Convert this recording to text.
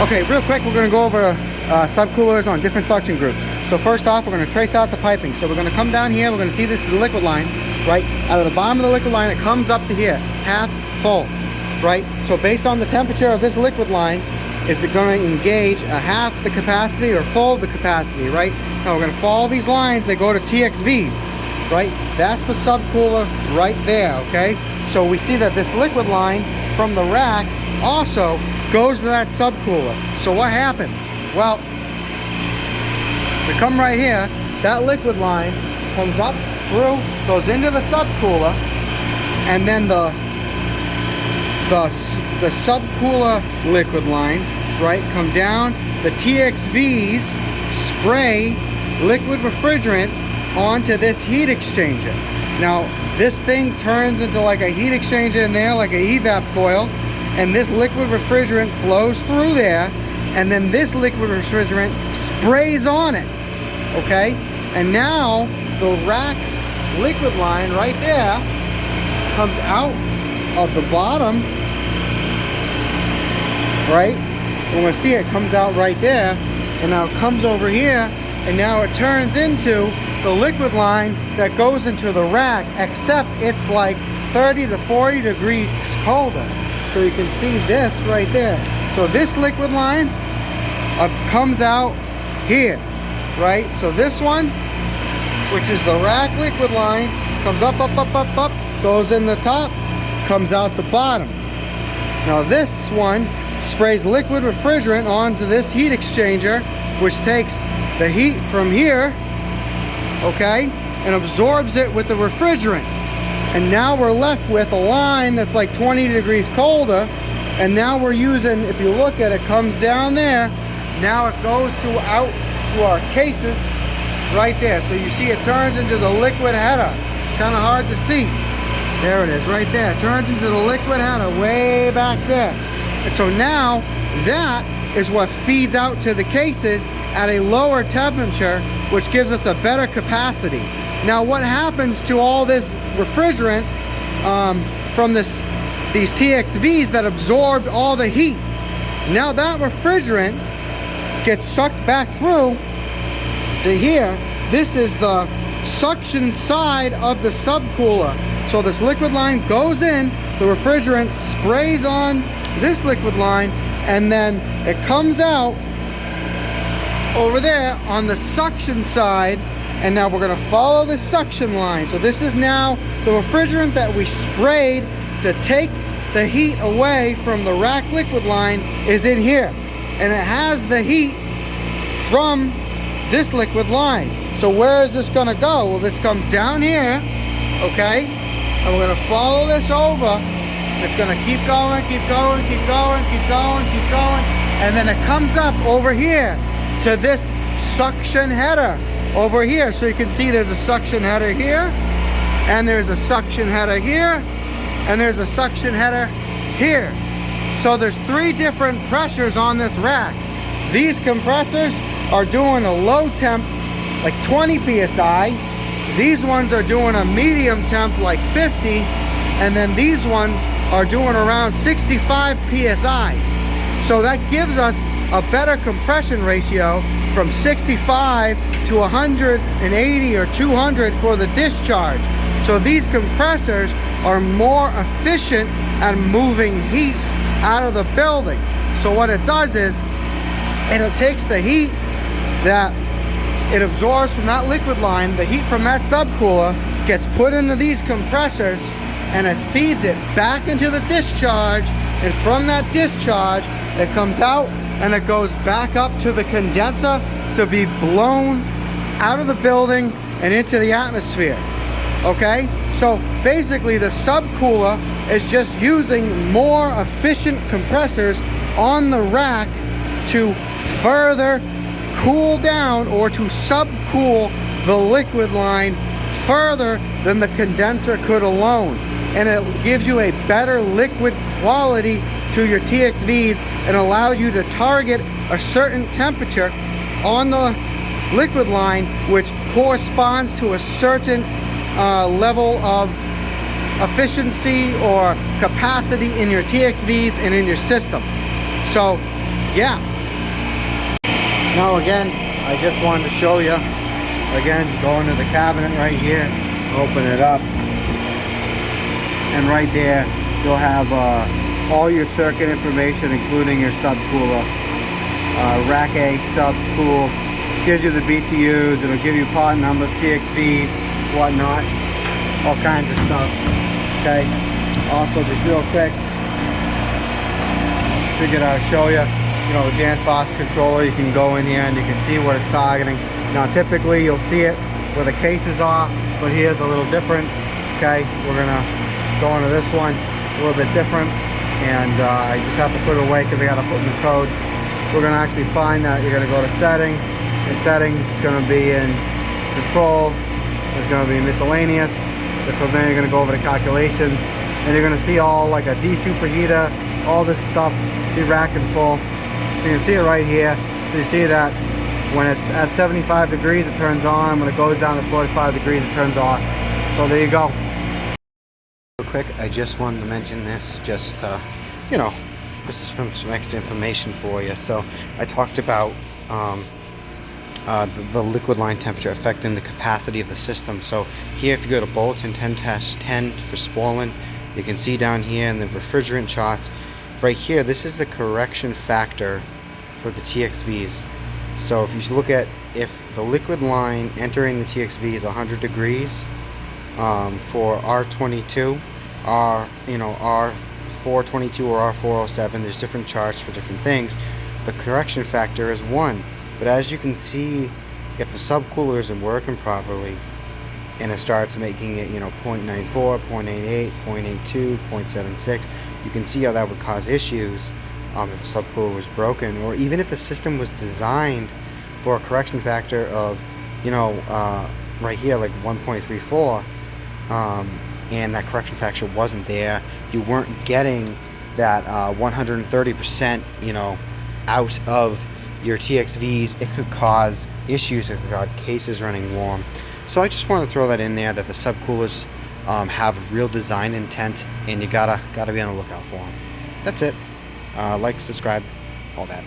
Okay, real quick, we're going to go over subcoolers on different suction groups. So first off, we're going to trace out the piping. So we're going to come down here, we're going to see this is the liquid line, right? Out of the bottom of the liquid line, it comes up to here, half full, right? So based on the temperature of this liquid line, is it going to engage a half the capacity or full the capacity, right? Now we're going to follow these lines, they go to TXVs, right? That's the subcooler right there, okay? So we see that this liquid line from the rack also goes to that subcooler. So what happens? Well, we come right here, that liquid line comes up through, goes into the subcooler, and then the subcooler liquid lines, right, come down. The TXVs spray liquid refrigerant onto this heat exchanger. Now, this thing turns into like a heat exchanger in there, like a evap coil, and this liquid refrigerant flows through there, and then this liquid refrigerant sprays on it, okay? And now the rack liquid line right there comes out of the bottom, right? We're going to see it comes out right there, and now it comes over here, and now it turns into the liquid line that goes into the rack, except it's like 30 to 40 degrees colder. So you can see this right there. So this liquid line comes out here, right? So this one, which is the rack liquid line, comes up, goes in the top, comes out the bottom. Now this one sprays liquid refrigerant onto this heat exchanger, which takes the heat from here, okay, and absorbs it with the refrigerant. And now we're left with a line that's like 20 degrees colder, and now we're using, if you look at it, comes down there, now it goes out to our cases right there. So you see it turns into the liquid header. Kind of hard to see. There it is right there. It turns into the liquid header way back there. And so now that is what feeds out to the cases at a lower temperature, which gives us a better capacity. Now what happens to all this refrigerant from these TXVs that absorbed all the heat? Now that refrigerant gets sucked back through to here. This is the suction side of the subcooler. So this liquid line goes in, the refrigerant sprays on this liquid line, and then it comes out over there on the suction side. And now we're going to follow the suction line. So this is now the refrigerant that we sprayed to take the heat away from the rack liquid line is in here. And it has the heat from this liquid line. So where is this going to go? Well, this comes down here, okay? And we're going to follow this over. It's going to keep going, keep going, keep going, keep going, keep going. And then it comes up over here to this suction header over here. So you can see there's a suction header here, and there's a suction header here, and there's a suction header here. So there's 3 different pressures on this rack. These compressors are doing a low temp like 20 psi. These ones are doing a medium temp like 50, and then these ones are doing around 65 psi. So that gives us a better compression ratio from 65 to 180 or 200 for the discharge. So these compressors are more efficient at moving heat out of the building. So what it does is it takes the heat that it absorbs from that liquid line, the heat from that subcooler gets put into these compressors, and it feeds it back into the discharge, and from that discharge it comes out and it goes back up to the condenser to be blown out of the building and into the atmosphere. Okay, so basically the subcooler is just using more efficient compressors on the rack to further cool down or to subcool the liquid line further than the condenser could alone. And it gives you a better liquid quality to your TXVs and allows you to target a certain temperature on the liquid line, which corresponds to a certain level of efficiency or capacity in your TXVs and in your system. So yeah, Now again, I just wanted to show you, again, go into the cabinet right here, open it up, and right there you'll have all your circuit information, including your subcooler. Rack A, subcool, gives you the BTUs, it'll give you part numbers, TXVs, whatnot, all kinds of stuff. Okay, also just real quick, figured I'll show you, the Danfoss controller. You can go in here and you can see what it's targeting. Now typically you'll see it where the cases are, but here's a little different. Okay, we're gonna go into this one, a little bit different, and I just have to put it away because I gotta put in the code. We're gonna actually find that you're gonna go to settings. In settings, it's gonna be in control. It's gonna be miscellaneous. From there, you're gonna go over to calculation, and you're gonna see all like a de-superheater, all this stuff. See rack and full. You can see it right here. So you see that when it's at 75 degrees, it turns on. When it goes down to 45 degrees, it turns off. So there you go. Real quick, I just wanted to mention this, just just some extra information for you. So I talked about the liquid line temperature affecting the capacity of the system. So here, if you go to bulletin 10-10 for Spollen, you can see down here in the refrigerant charts, right here, this is the correction factor for the TXVs. So if you look at, if the liquid line entering the TXV is 100 degrees for R22, R422 or R407, there's different charts for different things. The correction factor is 1. But as you can see, if the subcooler isn't working properly and it starts making it, 0.94, 0.88, 0.82, 0.76, you can see how that would cause issues if the subcooler was broken, or even if the system was designed for a correction factor of, right here, like 1.34, and that correction factor wasn't there, you weren't getting that 130%, out of your TXVs. It could cause issues. It could cause cases running warm. So I just want to throw that in there, that the subcoolers have real design intent, and you gotta be on the lookout for them. That's it. Like, subscribe, all that.